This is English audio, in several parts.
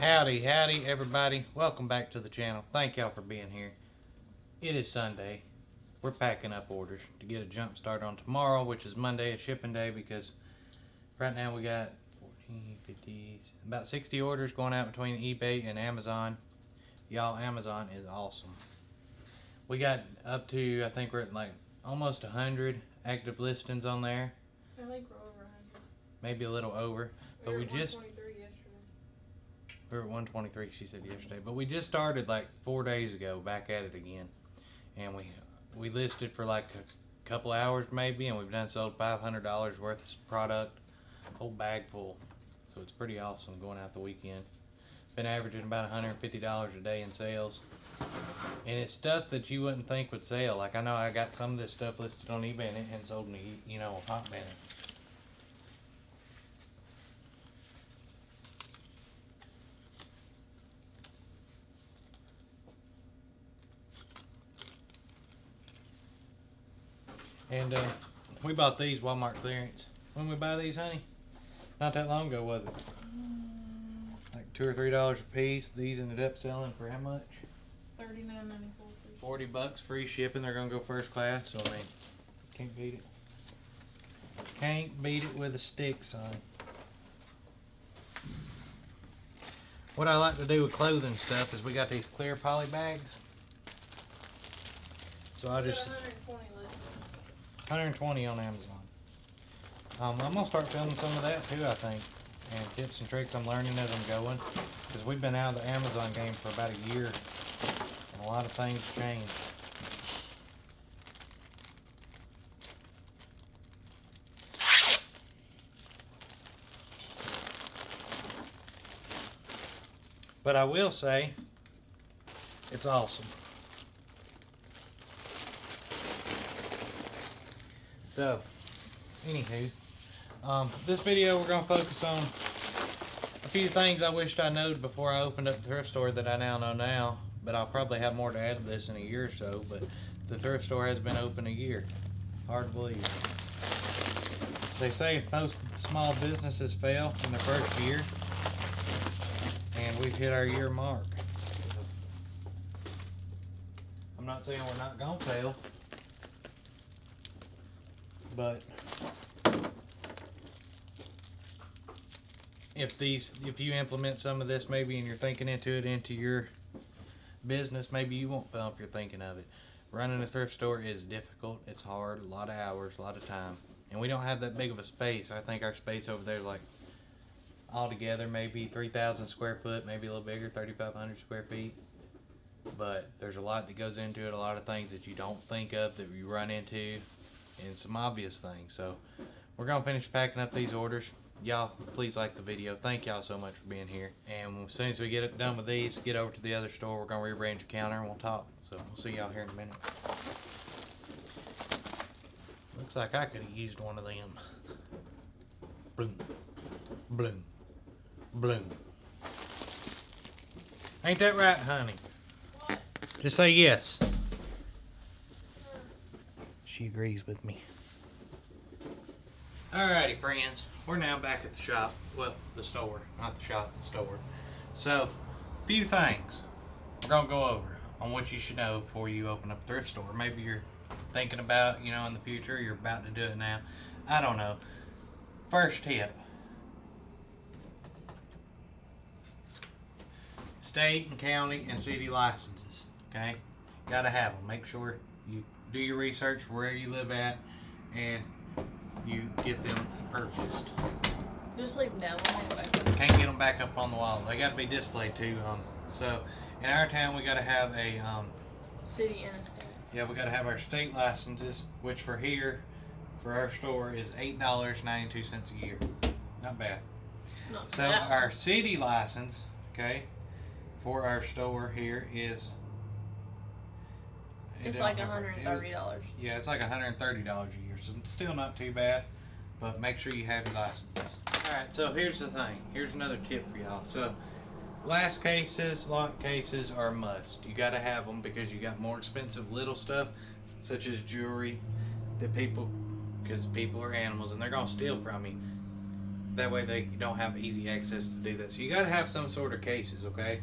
Howdy, howdy, everybody. Welcome back to the channel. Thank y'all for being here. It is Sunday. We're packing up orders to get a jump start on tomorrow, which is Monday, a shipping day, because right now we got 14, 50, about 60 orders going out between eBay and Amazon. Y'all, Amazon is awesome. We got up to, I think we're at like almost 100 active listings on there. I think we're over 100. Maybe a little over. But we we were just... 123 yesterday. We were at 123, she said yesterday. But we just started like 4 days ago, back at it again. And we listed for like a couple hours maybe, and we've done sold $500 worth of product, whole bag full. So it's pretty awesome going out the weekend. Been averaging about $150 a day in sales. And it's stuff that you wouldn't think would sell. Like I know I got some of this stuff listed on eBay and it hadn't sold me, a hot minute. And we bought these Walmart clearance. When we buy these, honey? Not that long ago, was it? Like $2 or $3 a piece. These ended up selling for how much? $39.94. $40 free shipping. They're gonna go first class. So I mean, can't beat it. Can't beat it with a stick, son. What I like to do with clothing stuff is we got these clear poly bags. So I just 120 left. 120 on Amazon. I'm gonna start filming some of that too, I think, and tips and tricks I'm learning as I'm going, because we've been out of the Amazon game for about a year, and a lot of things changed. But I will say, it's awesome. So, anywho, this video we're going to focus on a few things I wished I knowed before I opened up the thrift store that I now know now, but I'll probably have more to add to this in a year or so, but the thrift store has been open a year. Hard to believe. They say most small businesses fail in their first year, and we've hit our year mark. I'm not saying we're not going to fail, but if you implement some of this maybe and you're thinking into your business, maybe you won't fail if you're thinking of it. Running a thrift store is difficult. It's hard. A lot of hours, a lot of time, and we don't have that big of a space. I think our space over there is like altogether maybe 3,000 square foot, maybe a little bigger, 3,500 square feet. But there's a lot that goes into it, a lot of things that you don't think of that you run into, and some obvious things. So we're gonna finish packing up these orders. Y'all please like the video. Thank y'all so much for being here, and as soon as we get it done with these, get over to the other store. We're gonna rearrange the counter and we'll talk. So we'll see y'all here in a minute. Looks like I could have used one of them. Bloom, bloom, bloom. Ain't that right, honey? What? Just say yes. She agrees with me. Alrighty, friends. We're now back at the shop. Well, the store. Not the shop, the store. So, a few things we're going to go over on what you should know before you open up a thrift store. Maybe you're thinking about, in the future. You're about to do it now. I don't know. First tip. State and county and city licenses. Okay? Gotta have them. Make sure you do your research where you live at and you get them purchased. Just leave them down. We'll back up. Can't get them back up on the wall. They got to be displayed too. So in our town we got to have a City and a state. yeah, we got to have our state licenses, which for here for our store is $8.92 a year. Not bad. Not So bad. our city license, okay, for our store here is It's like $130. Yeah, it's like $130 a year, so it's still not too bad, but make sure you have your licenses. Alright, so here's the thing. Here's another tip for y'all. So, glass cases, lock cases are a must. You gotta have them because you got more expensive little stuff, such as jewelry, that because people are animals and they're gonna steal from you. That way they don't have easy access to do that. So you got to have some sort of cases, okay?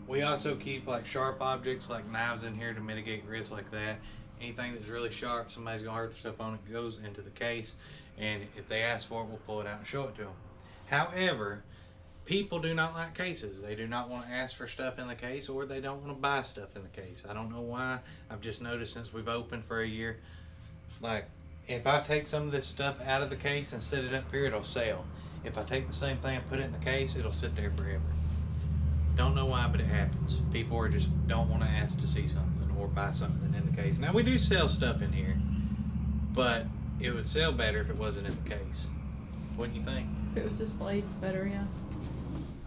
We also keep like sharp objects like knives in here to mitigate risk like that. Anything that's really sharp, somebody's gonna hurt themselves on it, goes into the case, and if they ask for it, we'll pull it out and show it to them. However, people do not like cases. They do not want to ask for stuff in the case, or they don't want to buy stuff in the case. I don't know why. I've just noticed since we've opened for a year, like if I take some of this stuff out of the case and set it up here, it'll sell. If I take the same thing and put it in the case, it'll sit there forever. Don't know why, but it happens. People are just don't want to ask to see something or buy something in the case. Now we do sell stuff in here, but it would sell better if it wasn't in the case. Wouldn't you think? If it was displayed better, yeah.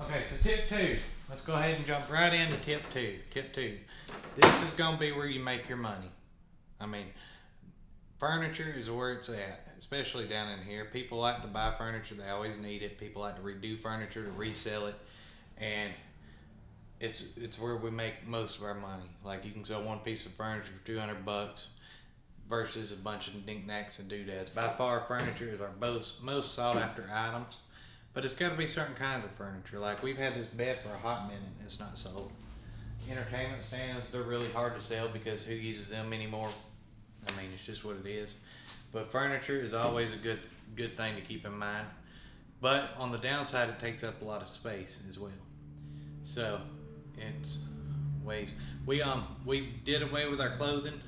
Okay, so tip 2. Let's go ahead and jump right into tip 2. Tip 2. This is going to be where you make your money. I mean, furniture is where it's at, especially down in here. People like to buy furniture. They always need it. People like to redo furniture, to resell it. And it's where we make most of our money. Like you can sell one piece of furniture for $200 versus a bunch of knickknacks and doodads. By far, furniture is our most sought after items. But it's got to be certain kinds of furniture. Like we've had this bed for a hot minute and it's not sold. Entertainment stands, they're really hard to sell because who uses them anymore? I mean, it's just what it is. But furniture is always a good thing to keep in mind. But on the downside, it takes up a lot of space as well. So it's ways. We did away with our clothing,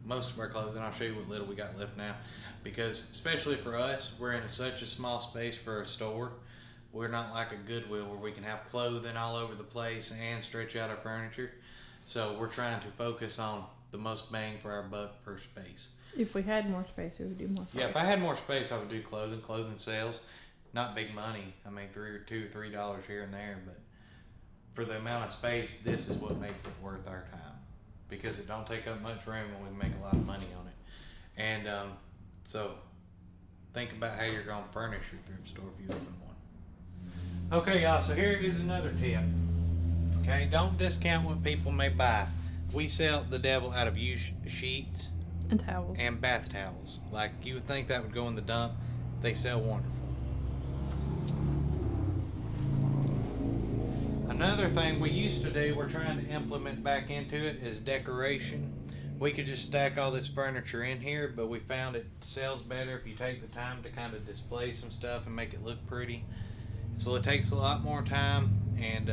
most of our clothing. I'll show you what little we got left now. Because especially for us, we're in such a small space for a store. We're not like a Goodwill where we can have clothing all over the place and stretch out our furniture. So we're trying to focus on the most bang for our buck per space. If we had more space, we would do more. Yeah, if I had more space, I would do clothing. Clothing sales, not big money. I mean, $2 or $3 here and there, but for the amount of space, this is what makes it worth our time because it don't take up much room and we can make a lot of money on it. And so think about how you're going to furnish your thrift store if you open one. Okay, y'all, so here is another tip. Okay, don't discount what people may buy. We sell the devil out of used sheets and towels and bath towels. Like you would think that would go in the dump. They sell wonderful. Another thing we used to do, we're trying to implement back into it, is decoration. We could just stack all this furniture in here, but we found it sells better if you take the time to kind of display some stuff and make it look pretty. So it takes a lot more time, and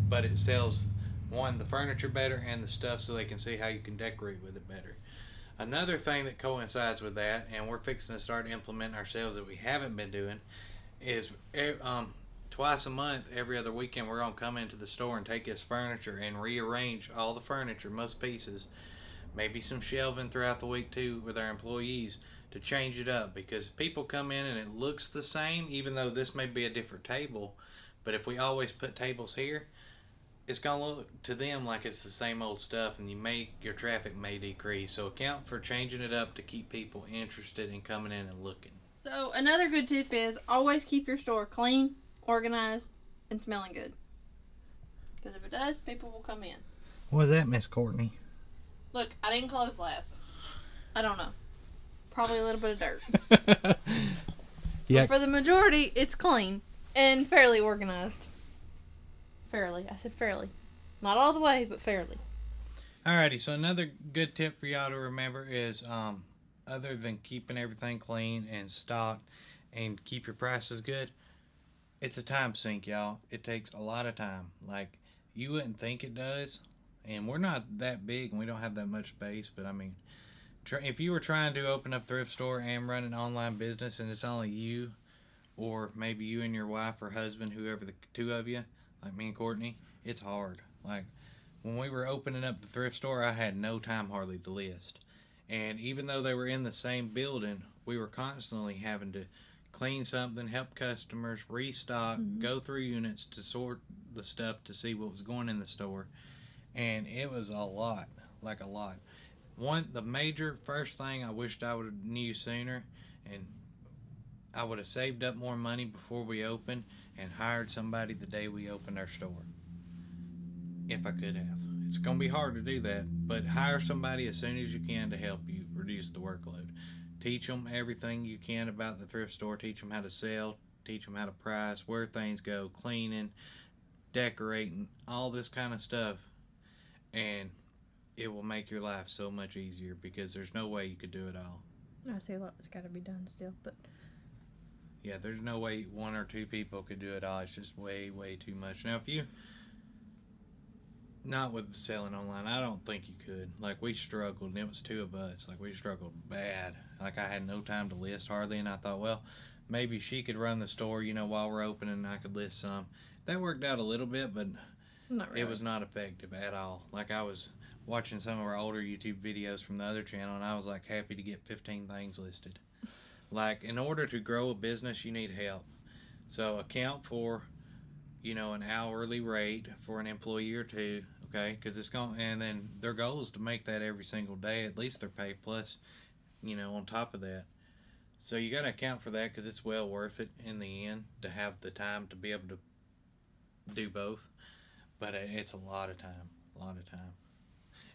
but it sells the furniture better and the stuff so they can see how you can decorate with it better. Another thing that coincides with that, and we're fixing to start implementing ourselves that we haven't been doing, is twice a month, every other weekend, we're going to come into the store and take this furniture and rearrange all the furniture, most pieces, maybe some shelving throughout the week too with our employees to change it up, because people come in and it looks the same even though this may be a different table, but if we always put tables here, it's gonna look to them like it's the same old stuff, and your traffic may decrease. So account for changing it up to keep people interested in coming in and looking. So another good tip is always keep your store clean, organized, and smelling good, because if it does, people will come in. What's that, Miss Courtney? Look, I didn't close last. I don't know. Probably a little bit of dirt. Yeah. But for the majority, it's clean and fairly organized. Fairly. I said fairly. Not all the way, but fairly. Alrighty, so another good tip for y'all to remember is other than keeping everything clean and stocked and keep your prices good, it's a time sink, y'all. It takes a lot of time. Like, you wouldn't think it does. And we're not that big and we don't have that much space, but I mean, if you were trying to open up a thrift store and run an online business and it's only you, or maybe you and your wife or husband, whoever the two of you, like me and Courtney, it's hard. Like, when we were opening up the thrift store, I had no time hardly to list. And even though they were in the same building, we were constantly having to clean something, help customers, restock, go through units to sort the stuff to see what was going in the store. And it was a lot, like a lot. The major first thing I wished I would have knew sooner, and I would have saved up more money before we opened and hired somebody the day we opened our store. If I could have. It's going to be hard to do that, but hire somebody as soon as you can to help you reduce the workload. Teach them everything you can about the thrift store. Teach them how to sell. teach them how to price, where things go, cleaning, decorating, all this kind of stuff. And it will make your life so much easier because there's no way you could do it all. I see a lot that's got to be done still, but yeah, there's no way one or two people could do it all. It's just way too much. Now, if you not with selling online, I don't think you could. Like, we struggled, and it was two of us. Like, we struggled bad. Like, I had no time to list hardly, and I thought, well, maybe she could run the store, you know, while we're open, and I could list some. That worked out a little bit, but not really. It was not effective at all. Like, I was watching some of our older YouTube videos from the other channel, and I was like happy to get 15 things listed. Like, in order to grow a business, you need help. So account for, you know, an hourly rate for an employee or two, okay? Because it's going, and then their goal is to make that every single day, at least their pay plus, you know, on top of that. So you got to account for that because it's well worth it in the end to have the time to be able to do both. But it's a lot of time.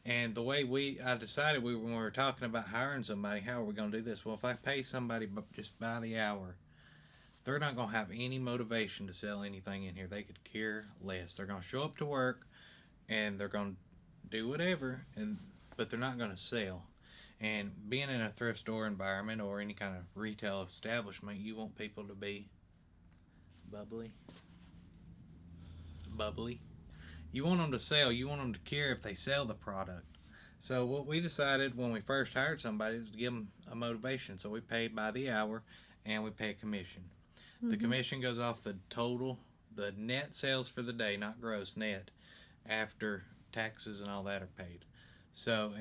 And the way I decided when we were talking about hiring somebody, how are we going to do this? Well, if I pay somebody just by the hour, they're not going to have any motivation to sell anything in here. They could care less. They're going to show up to work and they're going to do whatever, but they're not going to sell. And being in a thrift store environment or any kind of retail establishment, you want people to be bubbly. You want them to sell. You want them to care if they sell the product. So what we decided when we first hired somebody is to give them a motivation. So we pay by the hour and we pay a commission. Mm-hmm. The commission goes off the total, the net sales for the day, not gross, net, after taxes and all that are paid. So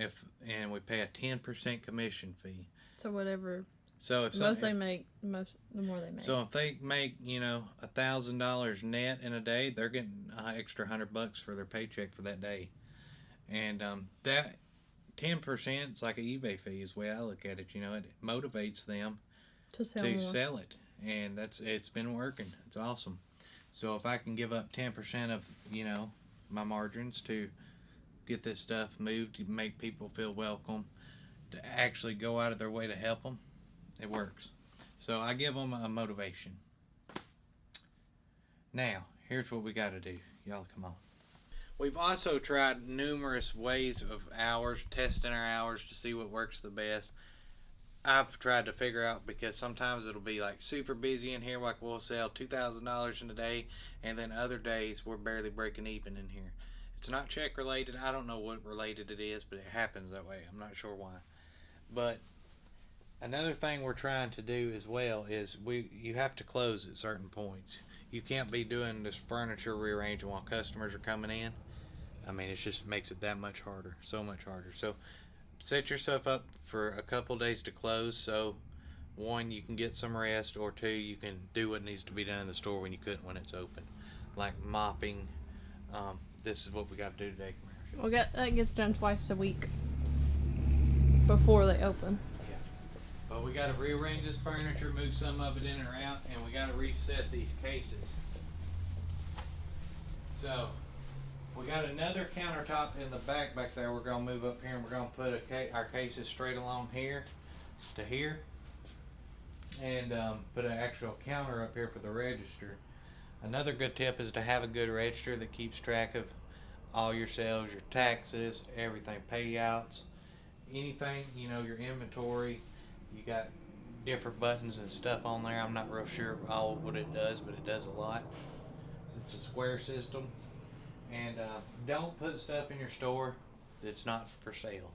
and we pay a 10% commission fee. So whatever. So if the more they make. So if they make, you know, $1,000 net in a day, they're getting an extra $100 for their paycheck for that day. And that 10% is like an eBay fee, is the way I look at it. You know, it motivates them to sell it, and it's been working. It's awesome. So if I can give up 10% of, you know, my margins to get this stuff moved, to make people feel welcome, to actually go out of their way to help them, it works. So I give them a motivation. Now, here's what we got to do. Y'all come on. We've also tried numerous ways of hours, testing our hours to see what works the best. I've tried to figure out, because sometimes it'll be like super busy in here, like we'll sell $2,000 in a day, and then other days we're barely breaking even in here. It's not check related. I don't know what related it is, but it happens that way. I'm not sure why. But another thing we're trying to do as well is you have to close at certain points. You can't be doing this furniture rearranging while customers are coming in. I mean, it just makes it that much harder, so much harder. So set yourself up for a couple days to close, so one, you can get some rest, or two, you can do what needs to be done in the store when you couldn't when it's open, like mopping. This is what we got to do today. Well, that gets done twice a week before they open. Yeah, but we got to rearrange this furniture, move some of it in or out, and we got to reset these cases. So we got another countertop in the back there. We're going to move up here, and we're going to put our cases straight along here to here, and put an actual counter up here for the register. Another good tip is to have a good register that keeps track of all your sales, your taxes, everything, payouts, anything, you know, your inventory. You got different buttons and stuff on there. I'm not real sure all what it does, but it does a lot. It's a square system. And don't put stuff in your store that's not for sale.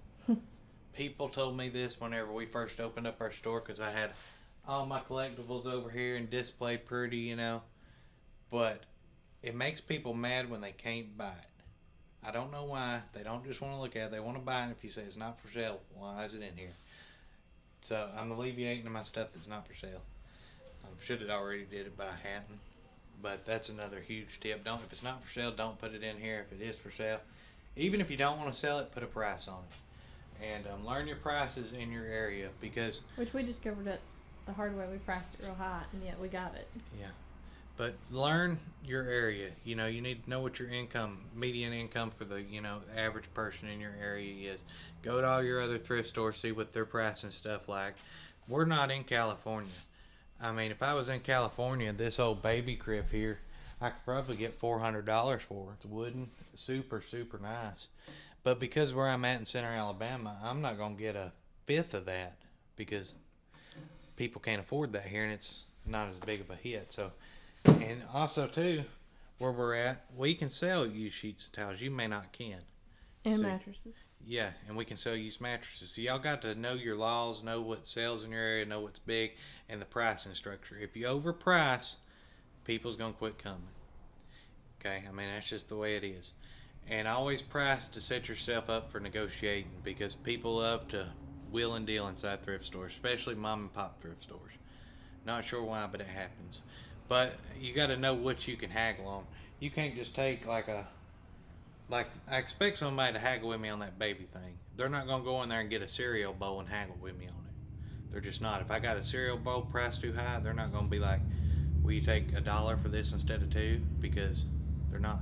People told me this whenever we first opened up our store, because I had all my collectibles over here and displayed pretty, you know. But it makes people mad when they can't buy it. I don't know why. They don't just want to look at it. They want to buy it. If you say it's not for sale, why is it in here? So I'm alleviating my stuff that's not for sale. I should have already did it, but I hadn't. But that's another huge tip. If it's not for sale, don't put it in here. If it is for sale, even if you don't want to sell it, put a price on it. And learn your prices in your area, because which we discovered it the hard way. We priced it real high, and yet we got it. Yeah. But learn your area. You know, you need to know what your median income for the, you know, average person in your area is. Go to all your other thrift stores, see what their pricing stuff like. We're not in California. I mean, if I was in California, this old baby crib here, I could probably get $400 for it. It's wooden, super, super nice. But because where I'm at in Center Alabama, I'm not gonna get a fifth of that because people can't afford that here, and it's not as big of a hit. So, and also too, where we're at, we can sell used sheets of towels. You may not can. And So, mattresses. yeah, and we can sell used mattresses. So y'all got to know your laws, know what sells in your area, know what's big, and the pricing structure. If you overprice, people's gonna quit coming. Okay, I mean that's just the way it is. And always price to set yourself up for negotiating because people love to wheel and deal inside thrift stores, especially mom and pop thrift stores. Not sure why, but it happens. But you got to know what you can haggle on. You can't just take like I expect somebody to haggle with me on that baby thing. They're not gonna go in there and get a cereal bowl and haggle with me on it. They're just not. If I got a cereal bowl priced too high, they're not gonna be like, "Will you take $1 for this instead of two?" Because they're not.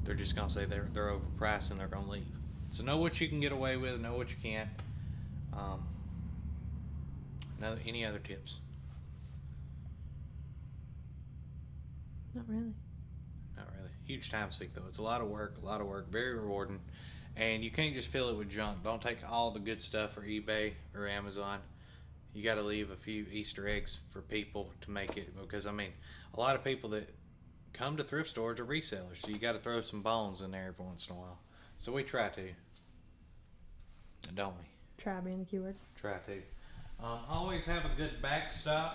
They're just gonna say they're overpriced and they're gonna leave. So know what you can get away with, know what you can't. Any other tips? Not really. Not really. Huge time sink though. It's a lot of work, very rewarding. And you can't just fill it with junk. Don't take all the good stuff for eBay or Amazon. You got to leave a few Easter eggs for people to make it, because I mean, a lot of people that come to thrift stores are resellers, so you got to throw some bones in there every once in a while. So we try to, don't we? Try being the keyword. Try to. Always have a good backstock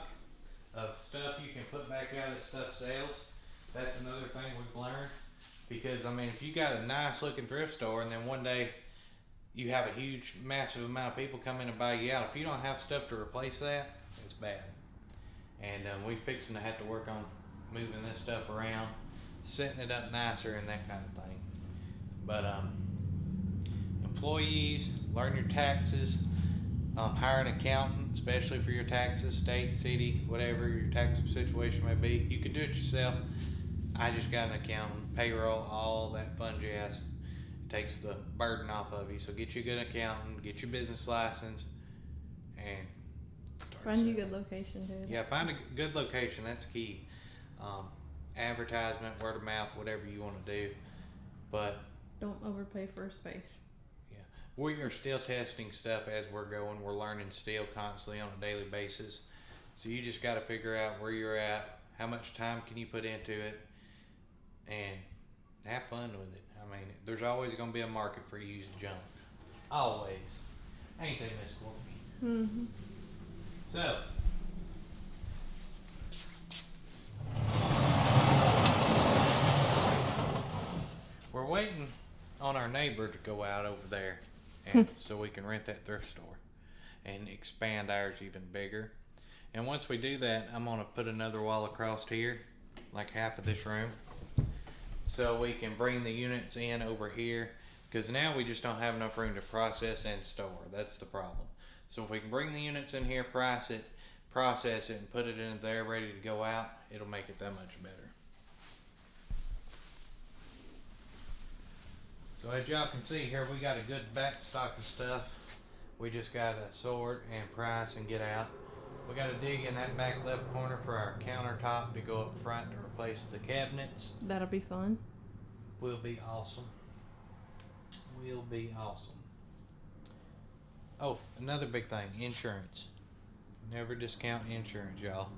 of stuff you can put back out if stuff sells. That's another thing we've learned. Because, I mean, if you got a nice looking thrift store and then one day you have a huge, massive amount of people come in and buy you out, if you don't have stuff to replace that, it's bad. And we're fixing to have to work on moving this stuff around, setting it up nicer and that kind of thing. But employees, learn your taxes, hire an accountant, especially for your taxes, state, city, whatever your tax situation may be. You can do it yourself. I just got an accountant, payroll, all that fun jazz. It takes the burden off of you. So get you a good accountant, get your business license, and start Find you a good location too. Yeah, find a good location. That's key. Advertisement, word of mouth, whatever you want to do. But don't overpay for a space. Yeah, we are still testing stuff as we're going. We're learning still constantly on a daily basis. So you just got to figure out where you're at, how much time can you put into it, and have fun with it. I mean, there's always going to be a market for used junk. Always. Ain't they, Miss Courtney? Mm-hmm. So, we're waiting on our neighbor to go out over there, and so we can rent that thrift store and expand ours even bigger. And once we do that, I'm going to put another wall across here, like half of this room, so we can bring the units in over here, because now we just don't have enough room to process and store. That's the problem. So if we can bring the units in here, price it, process it, and put it in there ready to go out, it'll make it that much better. So as y'all can see here, we got a good backstock of stuff. We just got to sort and price and get out. We got to dig in that back left corner for our countertop to go up front to replace the cabinets. That'll be fun. Will be awesome. Will be awesome. Oh, another big thing, insurance. Never discount insurance, y'all.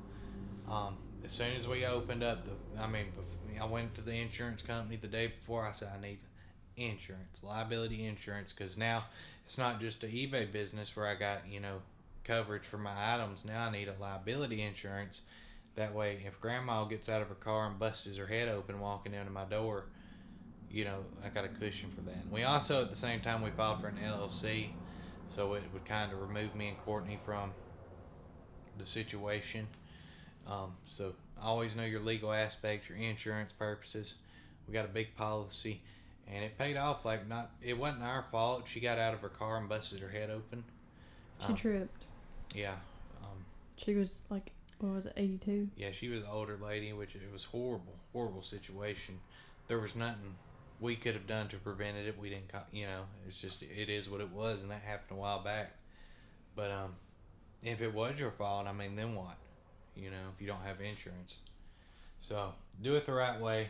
As soon as we opened up, I went to the insurance company the day before. I said, I need insurance, liability insurance, because now it's not just an eBay business where I got, coverage for my items. Now I need a liability insurance. That way, if grandma gets out of her car and busts her head open walking into my door, I got a cushion for that. And we also, at the same time, we filed for an LLC, so it would kind of remove me and Courtney from the situation. So always know your legal aspects, your insurance purposes. We got a big policy, and it paid off. It wasn't our fault. She got out of her car and busted her head open. She tripped. Yeah. She was like, what was it, 82? Yeah, she was an older lady, which it was horrible situation. There was nothing we could have done to prevent it. We didn't, it's just, it is what it was, and that happened a while back. But if it was your fault, then what? you know, if you don't have insurance. So do it the right way,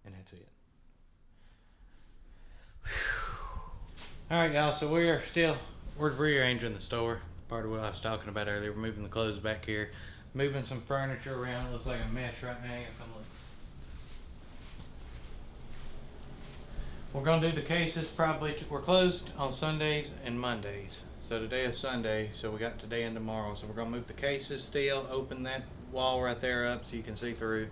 and that's it. All right, y'all, so we're rearranging the store. Part of what I was talking about earlier. We're moving the clothes back here, moving some furniture around. It looks like a mess right now. Come look. We're gonna do the cases probably. We're closed on Sundays and Mondays. So today is Sunday, so we got today and tomorrow. So we're gonna move the cases still, open that wall right there up so you can see through.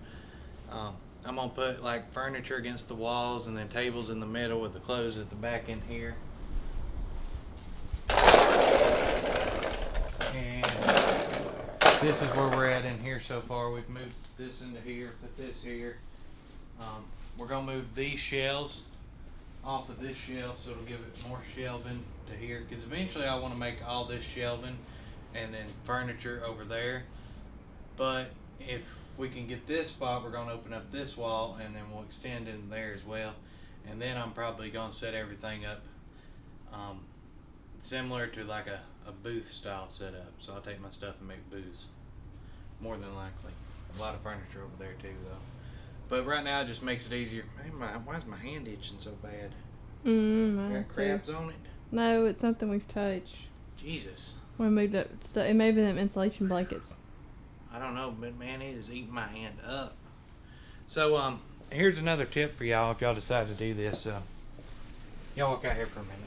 I'm gonna put like furniture against the walls and then tables in the middle with the clothes at the back in here. And this is where we're at in here so far. We've moved this into here, put this here. We're gonna move these shelves off of this shelf so it'll give it more shelving to here, because eventually I want to make all this shelving and then furniture over there. But if we can get this spot, we're going to open up this wall and then we'll extend in there as well. And then I'm probably going to set everything up similar to like a booth style setup. So I'll take my stuff and make booths, more than likely. A lot of furniture over there too though. But right now it just makes it easier. Man, why is my hand itching so bad? Got crabs on it? No, it's something we've touched. Jesus. We moved up. It may be them insulation blankets. I don't know, but man, it is eating my hand up. So here's another tip for y'all if y'all decide to do this. Y'all walk out here for a minute.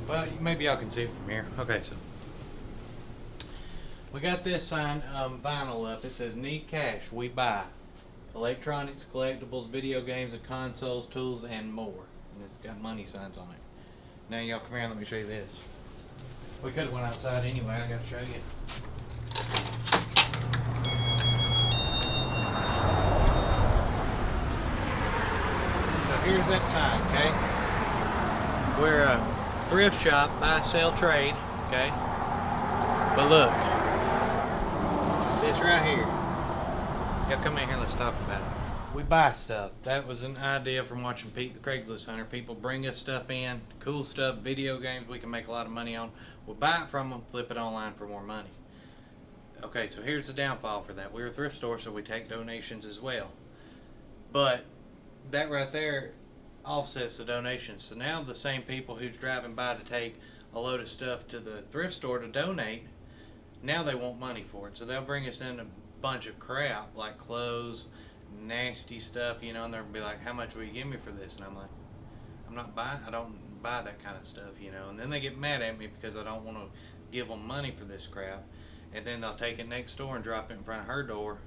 Well, maybe y'all can see it from here. Okay, so we got this sign, vinyl up. It says, "Need cash, we buy. Electronics, collectibles, video games and consoles, tools, and more." And it's got money signs on it. Now y'all come here and let me show you this. We could have went outside anyway. I got to show you. So here's that sign, okay? We're a thrift shop, buy, sell, trade, okay? But look. This right here. Y'all come in here, let's talk about it. We buy stuff. That was an idea from watching Pete the Craigslist Hunter. People bring us stuff in, cool stuff, video games we can make a lot of money on. We'll buy it from them, flip it online for more money. Okay, so here's the downfall for that. We're a thrift store, so we take donations as well. But that right there offsets the donations. So now the same people who's driving by to take a load of stuff to the thrift store to donate, now they want money for it. So they'll bring us in a bunch of crap like clothes, nasty stuff, you know, and they'll be like, "How much will you give me for this?" And I'm like, I don't buy that kind of stuff, you know. And then they get mad at me because I don't want to give them money for this crap. And then they'll take it next door and drop it in front of her door,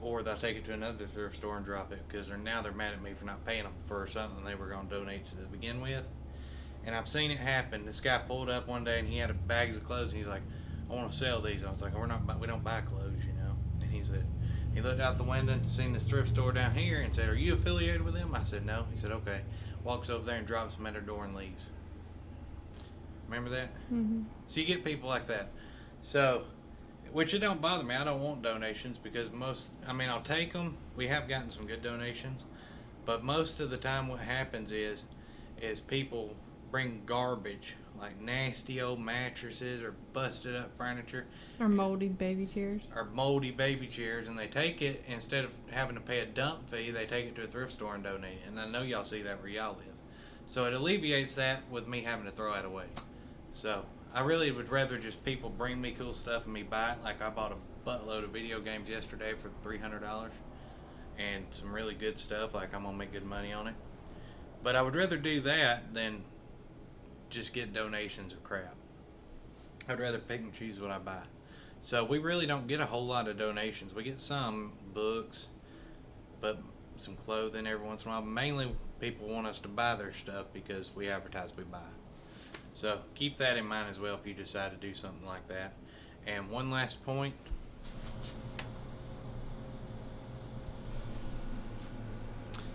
or they'll take it to another thrift store and drop it because they're mad at me for not paying them for something they were going to donate to begin with. And I've seen it happen. This guy pulled up one day and he had bags of clothes and he's like, "I want to sell these." I was like, we don't buy clothes, you know. And he said, he looked out the window and seen this thrift store down here and said, "Are you affiliated with them?" I said, "No." He said, "Okay." Walks over there and drops them at her door and leaves. Remember that? Mm-hmm. So you get people like that. So, which it don't bother me. I don't want donations because I'll take them. We have gotten some good donations. But most of the time what happens is people bring garbage, like nasty old mattresses or busted up furniture. Or moldy baby chairs. And they take it, instead of having to pay a dump fee, they take it to a thrift store and donate it. And I know y'all see that where y'all live. So it alleviates that with me having to throw it away. So I really would rather just people bring me cool stuff and me buy it. Like I bought a buttload of video games yesterday for $300 and some really good stuff. Like I'm gonna make good money on it. But I would rather do that than just get donations of crap. I'd rather pick and choose what I buy. So we really don't get a whole lot of donations. We get some books, but some clothing every once in a while. Mainly people want us to buy their stuff because we advertise we buy. So keep that in mind as well if you decide to do something like that. And one last point.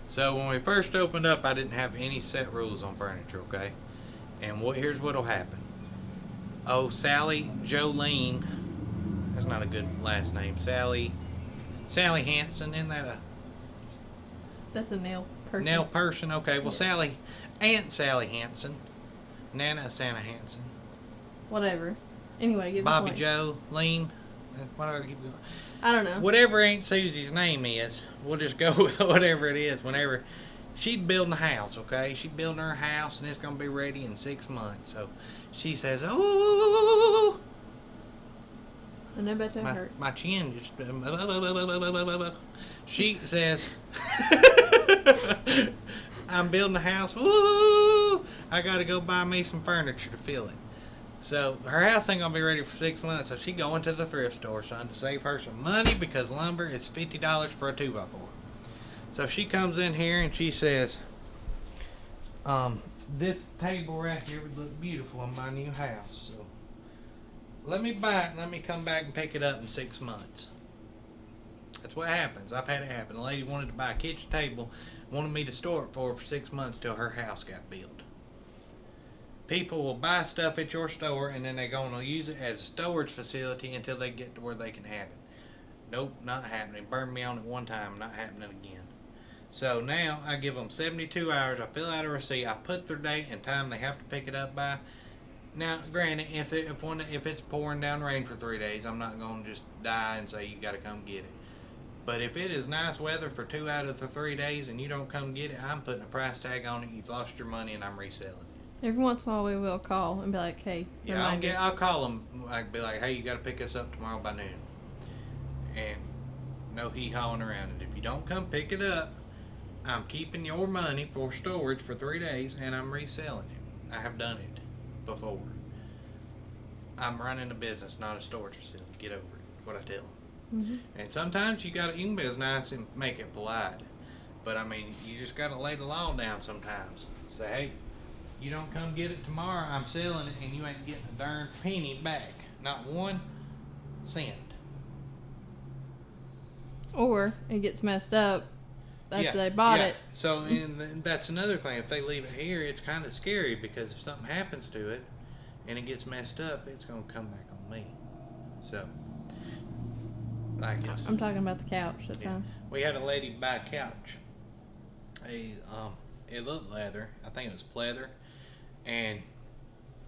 So when we first opened up, I didn't have any set rules on furniture, okay? And here's what'll happen. Oh, Sally Jolene, that's not a good last name. Sally Hanson, isn't that a... That's a nail person. Nail person, okay. Well, Yeah. Aunt Sally Hanson Nana Santa Hansen. Whatever. Anyway, get the Bobby point. Joe, Lean. Whatever, keep going. I don't know. Whatever Aunt Susie's name is, we'll just go with whatever it is. Whenever she's building a house, okay? She's building her house and it's gonna be ready in 6 months. So she says, "Oh." I know about that hurt. My chin just. She says, "I'm building a house. Woo! I gotta go buy me some furniture to fill it." So her house ain't gonna be ready for 6 months. So she going to the thrift store, son, to save her some money because lumber is $50 for a 2x4. So she comes in here and she says, "This table right here would look beautiful in my new house. So let me buy it and let me come back and pick it up in 6 months." That's what happens. I've had it happen. A lady wanted to buy a kitchen table, wanted me to store it for her for 6 months till her house got built. People will buy stuff at your store and then they're going to use it as a storage facility until they get to where they can have it. Nope, not happening. Burned me on it one time, not happening again. So now I give them 72 hours. I fill out a receipt. I put their date and time they have to pick it up by. Now, granted, if it's pouring down rain for 3 days, I'm not going to just die and say you got to come get it. But if it is nice weather for 2 out of the 3 days and you don't come get it, I'm putting a price tag on it. You've lost your money and I'm reselling it. Every once in a while we will call and be like, hey, Yeah, I'll call them. I'd be like, hey, you got to pick us up tomorrow by noon. And no hee-hawing around it. If you don't come pick it up, I'm keeping your money for storage for 3 days and I'm reselling it. I have done it before. I'm running a business, not a storage facility. Get over it. What I tell them. Mm-hmm. And sometimes you can be as nice and make it polite, but I mean you just gotta lay the law down sometimes. Say, hey, you don't come get it tomorrow, I'm selling it, and you ain't getting a darn penny back, not 1 cent. Or it gets messed up after they bought it. So and that's another thing. If they leave it here, it's kind of scary because if something happens to it and it gets messed up, it's gonna come back on me. So. I'm talking about the couch at the time. We had a lady buy a couch. It looked leather. I think it was pleather, and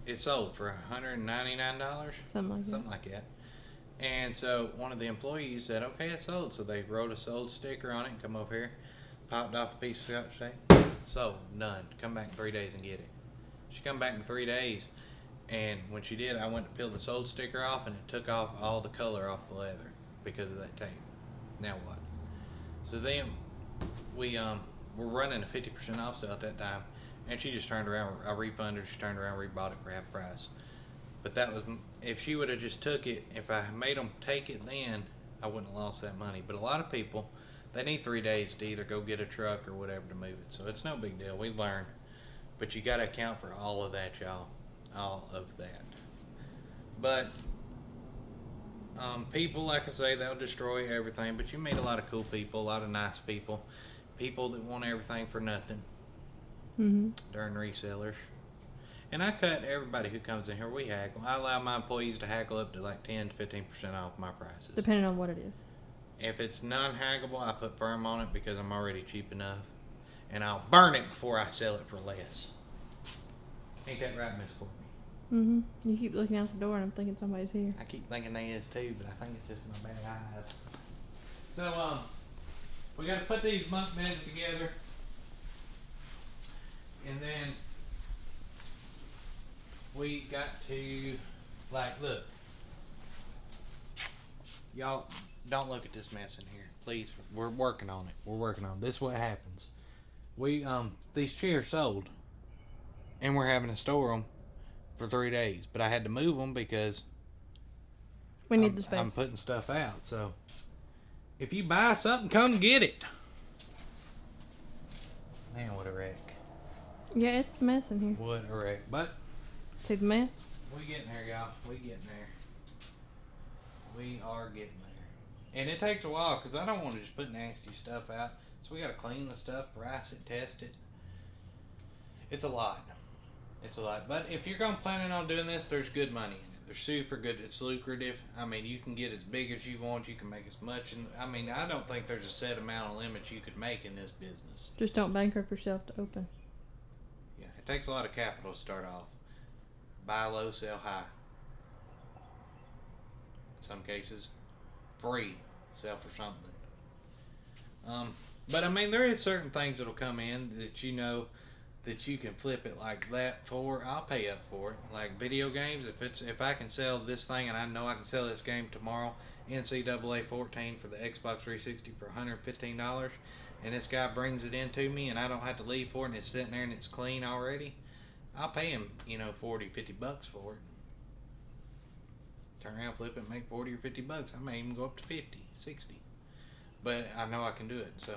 it sold for $199. Something like that. And so one of the employees said, "Okay, it sold." So they wrote a sold sticker on it and come over here, popped off a piece of scotch tape. Sold, done. Come back in 3 days and get it. She come back in 3 days, and when she did, I went to peel the sold sticker off, and it took off all the color off the leather. Because of that tape. Now what? So then we were running a 50% off sale at that time, and she just turned around. I refunded her. She turned around, rebought it for half price. But that was if she would have just took it. If I made them take it, then I wouldn't have lost that money. But a lot of people, they need 3 days to either go get a truck or whatever to move it. So it's no big deal. We learned, but you got to account for all of that, y'all. All of that. But. People, like I say, they'll destroy everything, but you meet a lot of cool people, a lot of nice people that want everything for nothing. Mm-hmm. During resellers. And I cut everybody who comes in here, we haggle. I allow my employees to haggle up to like 10 to 15% off my prices. Depending on what it is. If it's non-haggable, I put firm on it because I'm already cheap enough. And I'll burn it before I sell it for less. Ain't that right, Miss Courtney? Mm-hmm. You keep looking out the door and I'm thinking somebody's here. I keep thinking they is too, but I think it's just my bad eyes. So, we got to put these bunk beds together. And then we got to, like, look. Y'all, don't look at this mess in here. Please, we're working on it. We're working on it. This is what happens. We, these chairs sold. And we're having to store them for 3 days, but I had to move them because we need the space. I'm putting stuff out. So if you buy something, come get it. Man, what a wreck. Yeah, it's a mess in here. What a wreck. But see the mess? We getting there, y'all. We getting there. We are getting there. And it takes a while because I don't want to just put nasty stuff out. So we got to clean the stuff, price it, test it. It's a lot. It's a lot. But if you're planning on doing this, there's good money in it. They're super good. It's lucrative. I mean, you can get as big as you want. You can make as much. And I mean, I don't think there's a set amount of limits you could make in this business. Just don't bankrupt yourself to open. Yeah, it takes a lot of capital to start off. Buy low, sell high. In some cases, free, sell for something. But I mean, there is certain things that'll come in that you know that you can flip it like that for. I'll pay up for it. Like video games, if I can sell this thing and I know I can sell this game tomorrow, NCAA 14 for the Xbox 360 for $115, and this guy brings it into me and I don't have to leave for it and it's sitting there and it's clean already, I'll pay him, you know, 40, 50 bucks for it. Turn around, flip it, make 40 or 50 bucks. I may even go up to 50, 60. But I know I can do it. So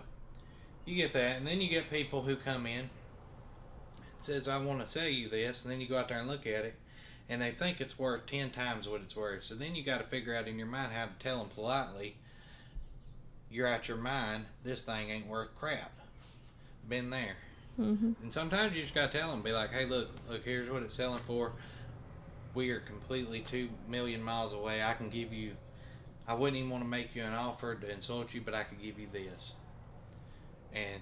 you get that, and then you get people who come in and says, I want to sell you this, and then you go out there and look at it and they think it's worth 10 times what it's worth. So then you got to figure out in your mind how to tell them politely, you're out your mind, this thing ain't worth crap. Been there. Mm-hmm. And sometimes you just got to tell them, be like, hey, look, here's what it's selling for. We are completely 2 million miles away. I can give you, I wouldn't even want to make you an offer to insult you, but I could give you this. And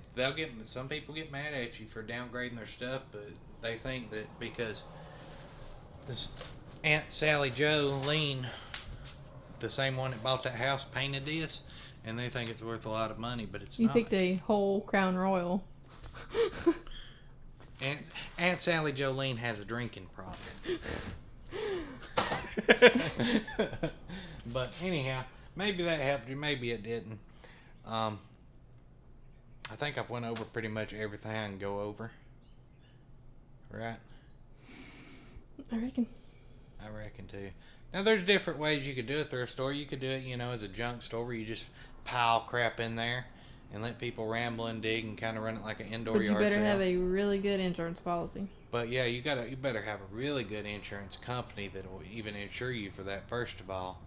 some people get mad at you for downgrading their stuff, but they think that because this Aunt Sally Joe Lean, the same one that bought that house, painted this, and they think it's worth a lot of money, but it's not. You picked a whole Crown Royal. Aunt Sally Jolene has a drinking problem. But anyhow, maybe that helped you, maybe it didn't. I think I've went over pretty much everything I can go over. Right? I reckon. I reckon too. Now there's different ways you could do a thrift store. You could do it, you know, as a junk store where you just pile crap in there and let people ramble and dig and kind of run it like an indoor yard sale. But you better have a really good insurance policy. But yeah, you better have a really good insurance company that will even insure you for that, first of all.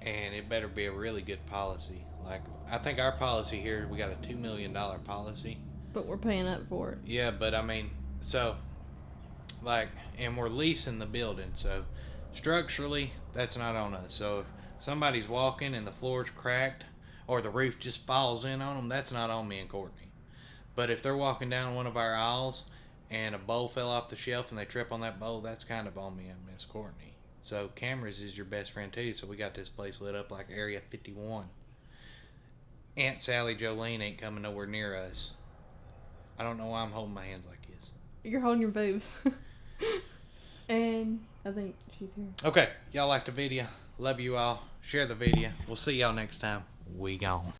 And it better be a really good policy. Like, I think our policy here, we got a $2 million policy. But we're paying up for it. Yeah, but I mean, so, like, and we're leasing the building, so structurally, that's not on us. So if somebody's walking and the floor's cracked, or the roof just falls in on them, that's not on me and Courtney. But if they're walking down one of our aisles and a bowl fell off the shelf and they trip on that bowl, that's kind of on me and Miss Courtney. So cameras is your best friend too, so we got this place lit up like Area 51. Aunt Sally Jolene ain't coming nowhere near us. I don't know why I'm holding my hands like this. You're holding your boobs. And I think she's here. Okay, y'all like the video. Love you all. Share the video. We'll see y'all next time. We gone.